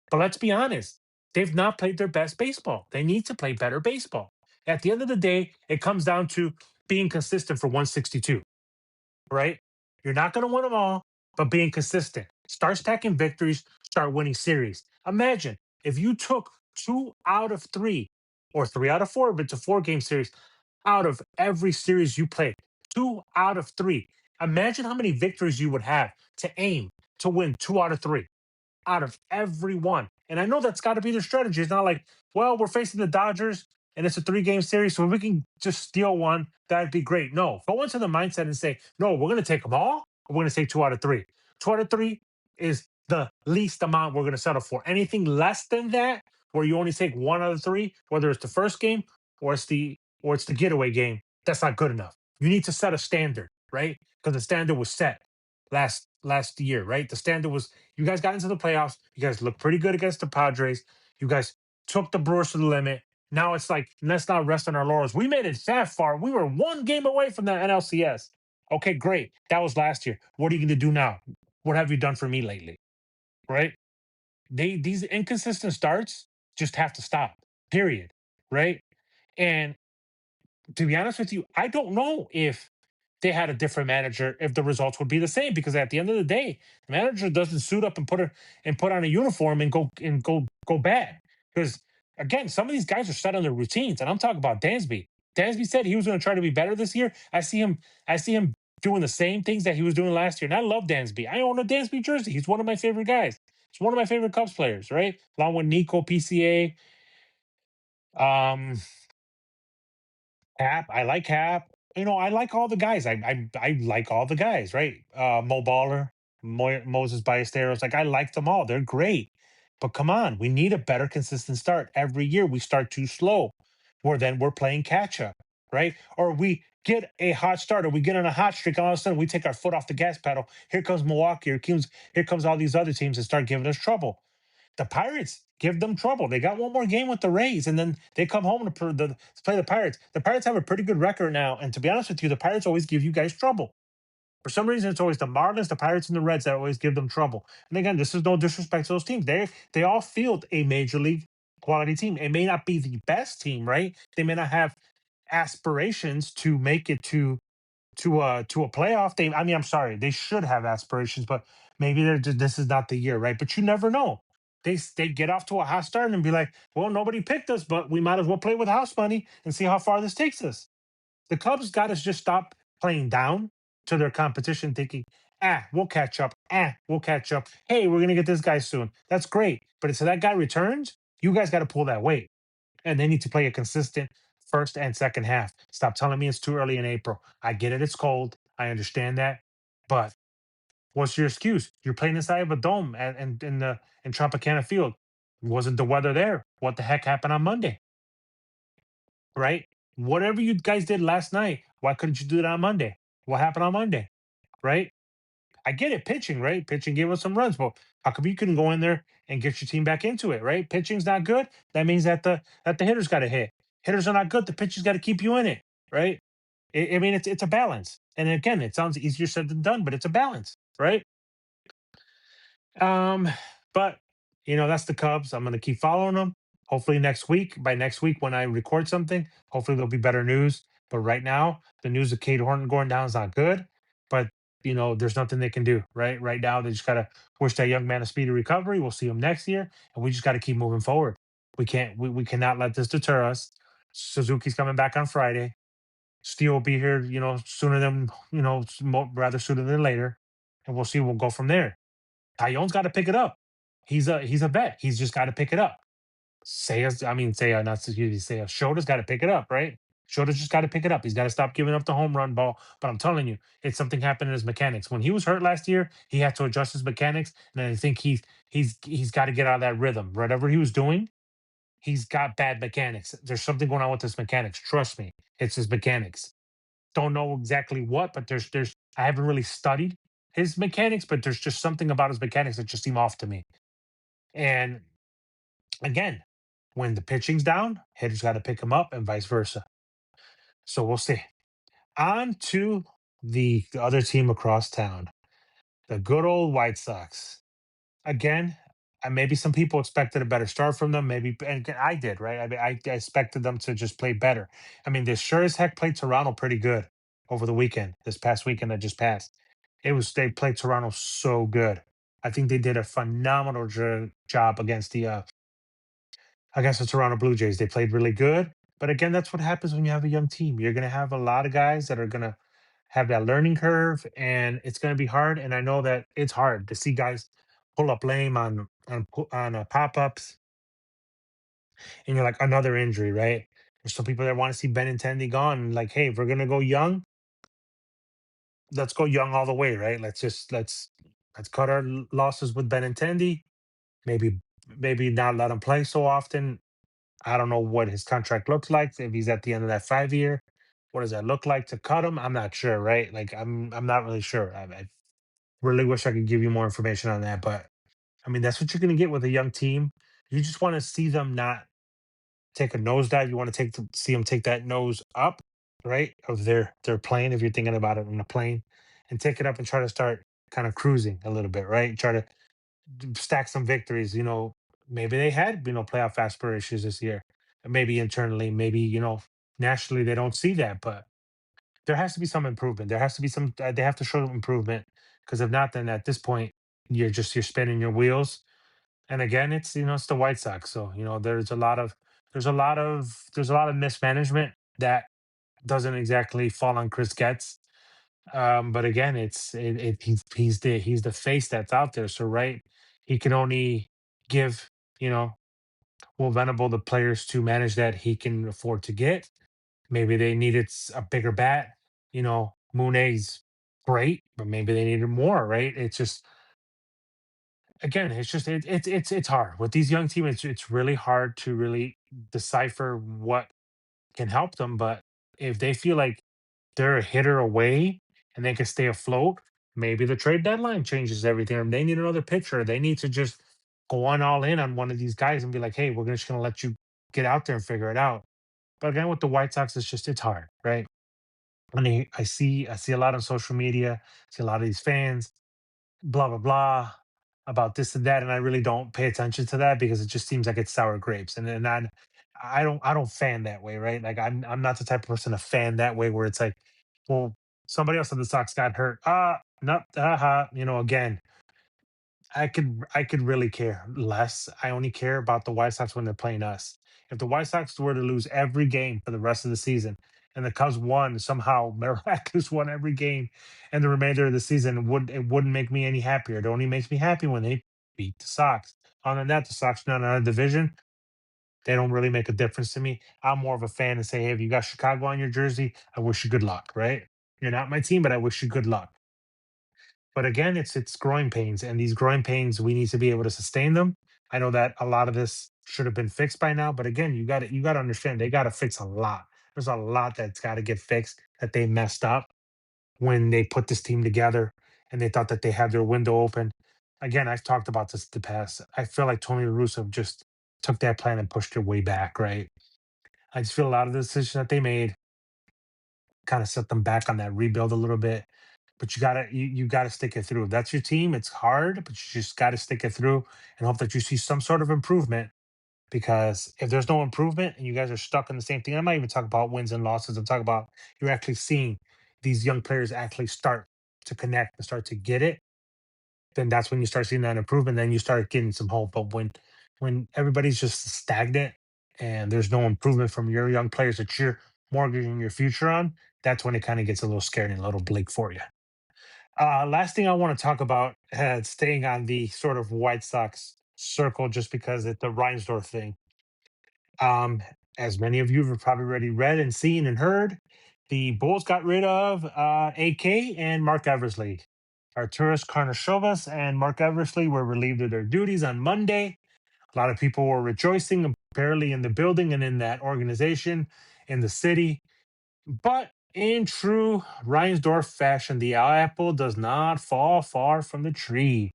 Speaker 1: But let's be honest, they've not played their best baseball. They need to play better baseball. At the end of the day, it comes down to being consistent for 162, right? You're not going to win them all, but being consistent. Start stacking victories, start winning series. Imagine if you took 2 out of 3 or 3 out of 4, but it's a 4 game series out of every series you played. 2 out of 3. Imagine how many victories you would have to aim to win 2 out of 3 out of every one. And I know that's got to be their strategy. It's not like, well, we're facing the Dodgers and it's a 3 game series, so if we can just steal one, that'd be great. No, go into the mindset and say, no, we're going to take them all. We're going to take 2 out of 3. 2 out of 3 is the least amount we're going to settle for. Anything less than that, where you only take 1 out of 3, whether it's the first game or it's the getaway game, that's not good enough. You need to set a standard, right? Because the standard was set last year, right? The standard was you guys got into the playoffs. You guys looked pretty good against the Padres. You guys took the Brewers to the limit. Now it's like, let's not rest on our laurels. We made it that far. We were 1 game away from the NLCS. Okay, great. That was last year. What are you going to do now? What have you done for me lately? Right? These inconsistent starts just have to stop. Period. Right? And to be honest with you, I don't know if they had a different manager, if the results would be the same. Because at the end of the day, the manager doesn't suit up and put on a uniform and go bat. Because Again, some of these guys are set on their routines, and I'm talking about Dansby. Dansby said he was going to try to be better this year. I see him doing the same things that he was doing last year, and I love Dansby. I own a Dansby jersey. He's one of my favorite guys. He's one of my favorite Cubs players, right? Along with Nico PCA. Um, Cap, I like Cap. I like all the guys. I like all the guys, right? Mo Baller, Moses Ballesteros. Like I like them all. They're great. But come on, we need a better consistent start. Every year we start too slow. We're playing catch up, right? Or we get a hot start, or we get on a hot streak, and all of a sudden we take our foot off the gas pedal. Here comes Milwaukee, here comes all these other teams that start giving us trouble. The Pirates give them trouble. They got one more game with the Rays, and then they come home to play the Pirates. The Pirates have a pretty good record now, and to be honest with you, the Pirates always give you guys trouble. For some reason, it's always the Marlins, the Pirates, and the Reds that always give them trouble. And again, this is no disrespect to those teams. They all field a major league quality team. It may not be the best team, right? They may not have aspirations to make it to a playoff. I mean, I'm sorry, they should have aspirations, but maybe this is not the year, right? But you never know. They get off to a hot start and be like, well, nobody picked us, but we might as well play with house money and see how far this takes us. The Cubs got to just stop playing down to their competition, thinking, we'll catch up. We'll catch up. Hey, we're gonna get this guy soon. That's great, but until that guy returns, you guys got to pull that weight, and they need to play a consistent first and second half. Stop telling me it's too early in April. I get it, it's cold. I understand that. But what's your excuse? You're playing inside of a dome and in Tropicana Field. Wasn't the weather there? What the heck happened on Monday? Right? Whatever you guys did last night, why couldn't you do it on Monday? What happened on Monday? Right? I get it, pitching, right? Pitching gave us some runs, but how come you couldn't go in there and get your team back into it, right? Pitching's not good. That means that the hitters got to hit. Hitters are not good. The pitcher's got to keep you in it, right? I mean, it's a balance. And again, it sounds easier said than done, but it's a balance, right? Um, but that's the Cubs. I'm gonna keep following them. Hopefully next week, by next week when I record something, hopefully there'll be better news. But right now, the news of Kate Horton going down is not good. But there's nothing they can do. Right now, they just gotta wish that young man a speedy recovery. We'll see him next year, and we just gotta keep moving forward. We cannot let this deter us. Suzuki's coming back on Friday. Steel will be here, sooner than rather sooner than later, and we'll see. We'll go from there. Tyon's got to pick it up. He's a vet. He's just got to pick it up. Say not Suzuki. Say Shota's got to pick it up, right? Shota's just got to pick it up. He's got to stop giving up the home run ball. But I'm telling you, it's something happened in his mechanics. When he was hurt last year, he had to adjust his mechanics, and I think he's got to get out of that rhythm. Whatever he was doing, he's got bad mechanics. There's something going on with his mechanics. Trust me, it's his mechanics. Don't know exactly what, but there's I haven't really studied his mechanics, but there's just something about his mechanics that just seem off to me. And again, when the pitching's down, hitters got to pick him up and vice versa. So we'll see. On to the other team across town, the good old White Sox. Again, maybe some people expected a better start from them. Maybe, and I did, right? I mean, I expected them to just play better. I mean, they sure as heck played Toronto pretty good over the weekend. This past weekend that just passed, they played Toronto so good. I think they did a phenomenal job against the Toronto Blue Jays. They played really good. But again, that's what happens when you have a young team. You're going to have a lot of guys that are going to have that learning curve, and it's going to be hard. And I know that it's hard to see guys pull up lame on pop ups, and you're like another injury, right? There's some people that want to see Benintendi gone. Like, hey, if we're going to go young, let's go young all the way, right? Let's cut our losses with Benintendi. Maybe maybe not let him play so often. I don't know what his contract looks like. If he's at the end of that 5 year, what does that look like to cut him? I'm not sure, right? Like I'm not really sure. I really wish I could give you more information on that, but I mean that's what you're going to get with a young team. You just want to see them not take a nosedive. You want to see them take that nose up, right? Of their plane. If you're thinking about it on a plane, and take it up and try to start kind of cruising a little bit, right? Try to stack some victories. Maybe they had playoff aspirations this year, and maybe internally, maybe nationally they don't see that, but there has to be some improvement. There has to be some. They have to show improvement because if not, then at this point you're spinning your wheels. And again, it's the White Sox, so there's a lot of there's a lot of mismanagement that doesn't exactly fall on Chris Getz. But again, he's the face that's out there. So right, he can only give you know Will Venable the players to manage that he can afford to get. Maybe they needed a bigger bat. Mooney's great, but maybe they needed more. Right? It's just again, it's just it's hard with these young teams. It's really hard to really decipher what can help them. But if they feel like they're a hitter away and they can stay afloat, maybe the trade deadline changes everything. Or they need another pitcher. They need to just go on all in on one of these guys and be like, hey, we're just going to let you get out there and figure it out. But again, with the White Sox, it's hard, right? I see a lot on social media, see a lot of these fans blah blah blah about this and that, and I really don't pay attention to that because it just seems like it's sour grapes, and I don't fan that way, right? Like I'm not the type of person to fan that way where it's like, well, somebody else on the Sox got hurt. No, again, I could really care less. I only care about the White Sox when they're playing us. If the White Sox were to lose every game for the rest of the season, and the Cubs won somehow miraculous won every game, and the remainder of the season it wouldn't make me any happier. It only makes me happy when they beat the Sox. Other than that, the Sox are not in our division. They don't really make a difference to me. I'm more of a fan and say, hey, if you got Chicago on your jersey, I wish you good luck. Right? You're not my team, but I wish you good luck. But again, it's growing pains, and these growing pains, we need to be able to sustain them. I know that a lot of this should have been fixed by now, but again, you got to understand they got to fix a lot. There's a lot that's got to get fixed that they messed up when they put this team together and they thought that they had their window open. Again, I've talked about this in the past. I feel like Tony La Russa just took that plan and pushed it way back, right? I just feel a lot of the decisions that they made kind of set them back on that rebuild a little bit. But you gotta stick it through. If that's your team. It's hard, but you just gotta stick it through and hope that you see some sort of improvement. Because if there's no improvement and you guys are stuck in the same thing, I'm not even talking about wins and losses. I'm talking about you're actually seeing these young players actually start to connect and start to get it. Then that's when you start seeing that improvement. Then you start getting some hope. But when everybody's just stagnant and there's no improvement from your young players that you're mortgaging your future on, that's when it kind of gets a little scary and a little bleak for you. Last thing I want to talk about, staying on the sort of White Sox circle, just because it's the Reinsdorf thing. Um, as many of you have probably already read and seen and heard, the Bulls got rid of AK and Mark Eversley. Arturas Karnisovas and Mark Eversley were relieved of their duties on Monday. A lot of people were rejoicing, apparently, in the building and in that organization, in the city. But in true Reinsdorf fashion, the apple does not fall far from the tree.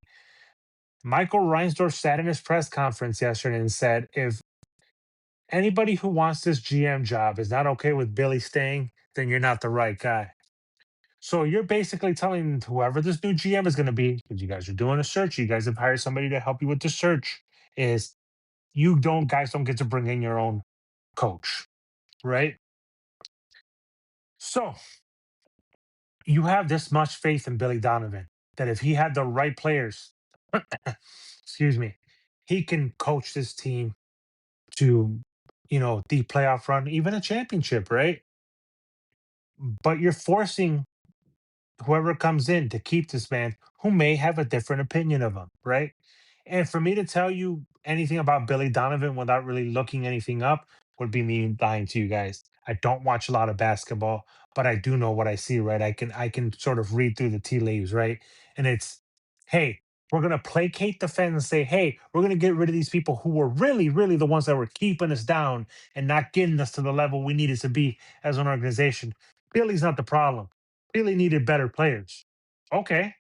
Speaker 1: Michael Reinsdorf sat in his press conference yesterday and said, if anybody who wants this GM job is not okay with Billy staying, then you're not the right guy. So you're basically telling whoever this new GM is going to be, because you guys are doing a search, you guys have hired somebody to help you with the search, is you guys don't get to bring in your own coach, right? So you have this much faith in Billy Donovan that if he had the right players, excuse me, he can coach this team to, the playoff run, even a championship, right? But you're forcing whoever comes in to keep this man who may have a different opinion of him, right? And for me to tell you anything about Billy Donovan without really looking anything up would be me lying to you guys. I don't watch a lot of basketball, but I do know what I see, right? I can sort of read through the tea leaves, right? And it's, hey, we're gonna placate the fans and say, hey, we're gonna get rid of these people who were really, really the ones that were keeping us down and not getting us to the level we needed to be as an organization. Billy's not the problem. Billy needed better players. Okay.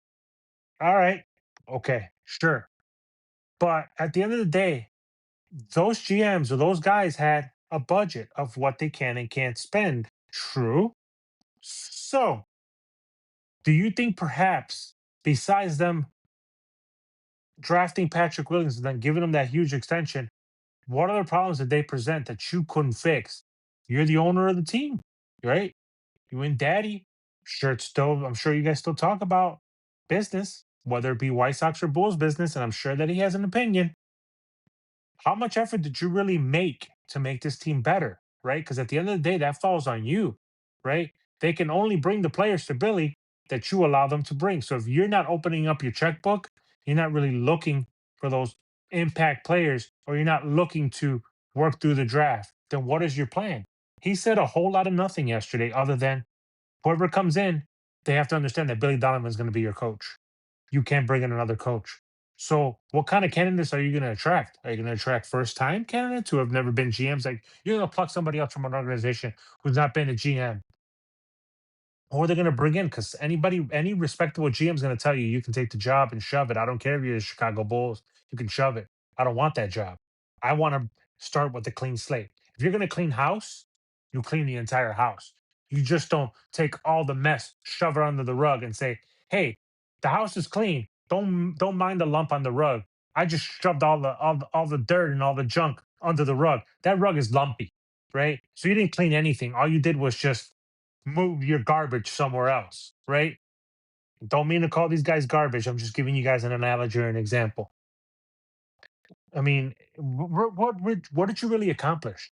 Speaker 1: All right. Okay. Sure. But at the end of the day, those GMs or those guys had a budget of what they can and can't spend. True. So, do you think perhaps, besides them drafting Patrick Williams and then giving him that huge extension, what other problems did they present that you couldn't fix? You're the owner of the team, right? You and Daddy. Sure, I'm sure you guys still talk about business, whether it be White Sox or Bulls business, and I'm sure that he has an opinion. How much effort did you really make to make this team better, right? Because at the end of the day, that falls on you, right? They can only bring the players to Billy that you allow them to bring. So if you're not opening up your checkbook, you're not really looking for those impact players, or you're not looking to work through the draft, then what is your plan? He said a whole lot of nothing yesterday, other than whoever comes in, they have to understand that Billy Donovan is going to be your coach. You can't bring in another coach. So, what kind of candidates are you going to attract? Are you going to attract first time candidates who have never been GMs? Like, you're going to pluck somebody else from an organization who's not been a GM, or they're going to bring in, because any respectable GM is going to tell you you can take the job and shove it. I don't care if you're the Chicago Bulls, you can shove it. I don't want that job. I want to start with a clean slate. If you're going to clean house, you clean the entire house. You just don't take all the mess, shove it under the rug, and say, "Hey, the house is clean. Don't mind the lump on the rug. I just shoved all the dirt and all the junk under the rug. That rug is lumpy, right? So you didn't clean anything. All you did was just move your garbage somewhere else, right? Don't mean to call these guys garbage. I'm just giving you guys an analogy or an example. I mean, what did you really accomplish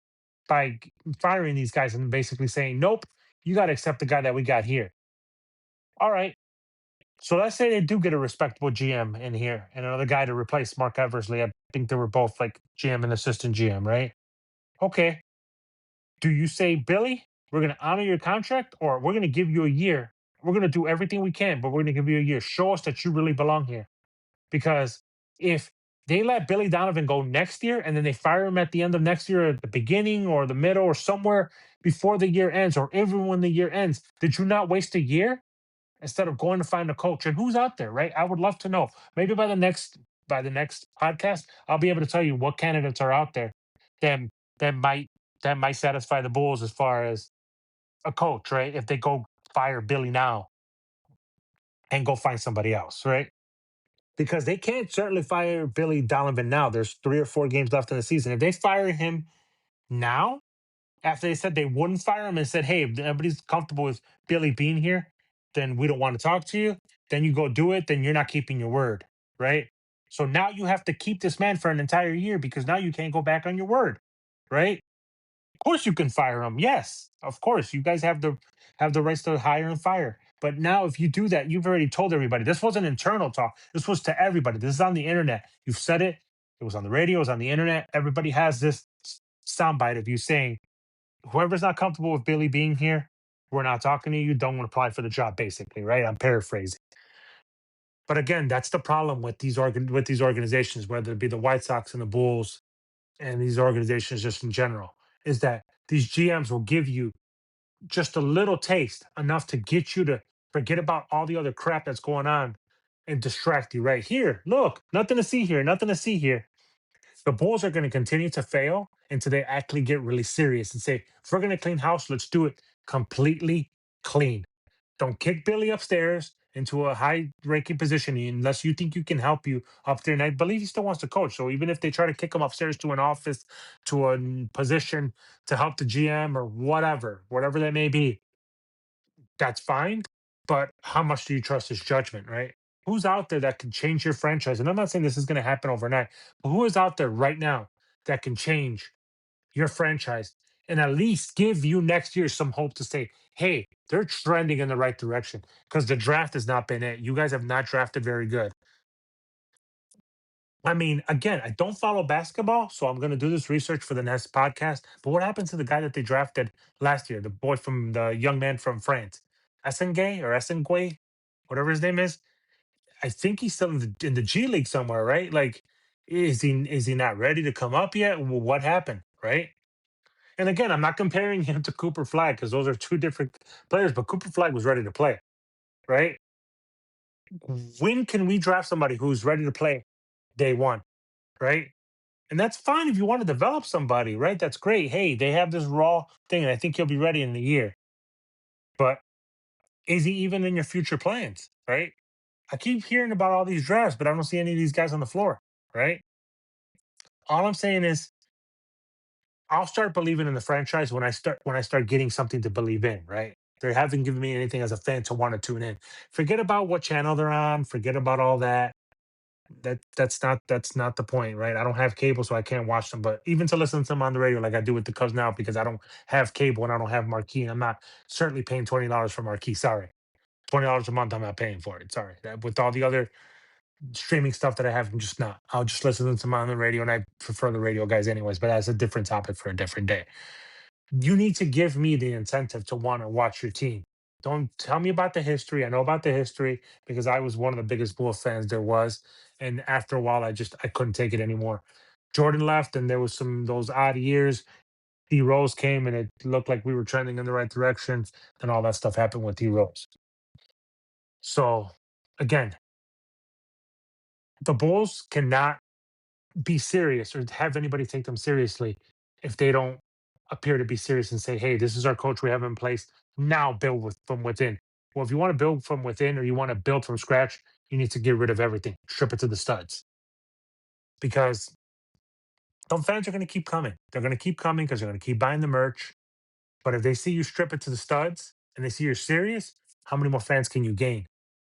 Speaker 1: by firing these guys and basically saying, nope, you got to accept the guy that we got here? All right. So let's say they do get a respectable GM in here and another guy to replace Mark Eversley. I think they were both like GM and assistant GM, right? Okay. Do you say, Billy, we're going to honor your contract, or we're going to give you a year? We're going to do everything we can, but we're going to give you a year. Show us that you really belong here. Because if they let Billy Donovan go next year and then they fire him at the end of next year, at the beginning or the middle or somewhere before the year ends, or even when the year ends, did you not waste a year instead of going to find a coach? And who's out there, right? I would love to know. Maybe by the next podcast, I'll be able to tell you what candidates are out there that that might that might satisfy the Bulls as far as a coach, right? If they go fire Billy now and go find somebody else, right? Because they can't certainly fire Billy Donovan now. There's 3 or 4 games left in the season. If they fire him now, after they said they wouldn't fire him and said, hey, if everybody's comfortable with Billy being here, then we don't want to talk to you. Then you go do it. Then you're not keeping your word, right? So now you have to keep this man for an entire year, because now you can't go back on your word, right? Of course you can fire him. Yes, of course. You guys have the rights to hire and fire. But now if you do that, you've already told everybody. This wasn't internal talk. This was to everybody. This is on the internet. You've said it. It was on the radio, it was on the internet. Everybody has this soundbite of you saying, whoever's not comfortable with Billy being here, we're not talking to you. Don't apply for the job, basically, right? I'm paraphrasing. But again, that's the problem with these organizations, whether it be the White Sox and the Bulls and these organizations just in general, is that these GMs will give you just a little taste, enough to get you to forget about all the other crap that's going on and distract you. Right here, look, nothing to see here, nothing to see here. The Bulls are going to continue to fail until they actually get really serious and say, if we're going to clean house, let's do it completely clean. Don't kick Billy upstairs into a high ranking position unless you think you can help you up there. And I believe he still wants to coach. So even if they try to kick him upstairs to an office, to a position to help the GM or whatever that may be, that's fine. But how much do you trust his judgment, right? Who's out there that can change your franchise? And I'm not saying this is going to happen overnight, but who is out there right now that can change your franchise and at least give you next year some hope to say, hey, they're trending in the right direction? Because the draft has not been it. You guys have not drafted very good. I mean, again, I don't follow basketball, so I'm going to do this research for the next podcast. But what happened to the guy that they drafted last year, the boy from the young man from France, Essengay or Essengue, whatever his name is? I think he's still in the G League somewhere, right? Like, is he not ready to come up yet? What happened, right? And again, I'm not comparing him to Cooper Flag, because those are two different players. But Cooper Flag was ready to play, right? When can we draft somebody who's ready to play day one, right? And that's fine if you want to develop somebody, right? That's great. Hey, they have this raw thing, and I think he'll be ready in a year. But is he even in your future plans, right? I keep hearing about all these drafts, but I don't see any of these guys on the floor, right? All I'm saying is I'll start believing in the franchise when I start getting something to believe in, right? They haven't given me anything as a fan to want to tune in. Forget about what channel they're on, forget about all that. That's not the point, right? I don't have cable, so I can't watch them. But even to listen to them on the radio, like I do with the Cubs now, because I don't have cable and I don't have Marquee, and I'm not certainly paying $20 for Marquee. Sorry, $20 a month, I'm not paying for it. Sorry. With all the other streaming stuff that I have, I'm just not. I'll just listen to them on the radio, and I prefer the radio guys anyways. But that's a different topic for a different day. You need to give me the incentive to want to watch your team. Don't tell me about the history. I know about the history because I was one of the biggest Bulls fans there was. And after a while, I couldn't take it anymore. Jordan left, and there was some those odd years. D Rose came, and it looked like we were trending in the right direction. And all that stuff happened with D Rose. So again, the Bulls cannot be serious or have anybody take them seriously if they don't appear to be serious and say, "Hey, this is our coach we have in place. Now build from within." Well, if you want to build from within or you want to build from scratch, you need to get rid of everything, strip it to the studs, because some fans are going to keep coming. They're going to keep coming because they're going to keep buying the merch. But if they see you strip it to the studs and they see you're serious, how many more fans can you gain?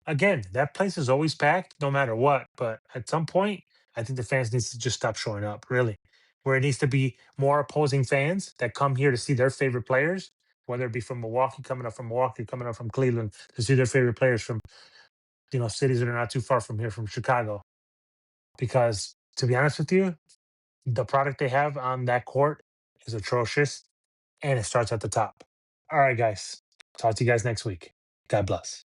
Speaker 1: Again, that place is always packed no matter what. But at some point, I think the fans needs to just stop showing up, really. Where it needs to be more opposing fans that come here to see their favorite players, whether it be from Milwaukee, coming up from Milwaukee, coming up from Cleveland, to see their favorite players from, cities that are not too far from here, from Chicago. Because to be honest with you, the product they have on that court is atrocious, and it starts at the top. All right, guys. Talk to you guys next week. God bless.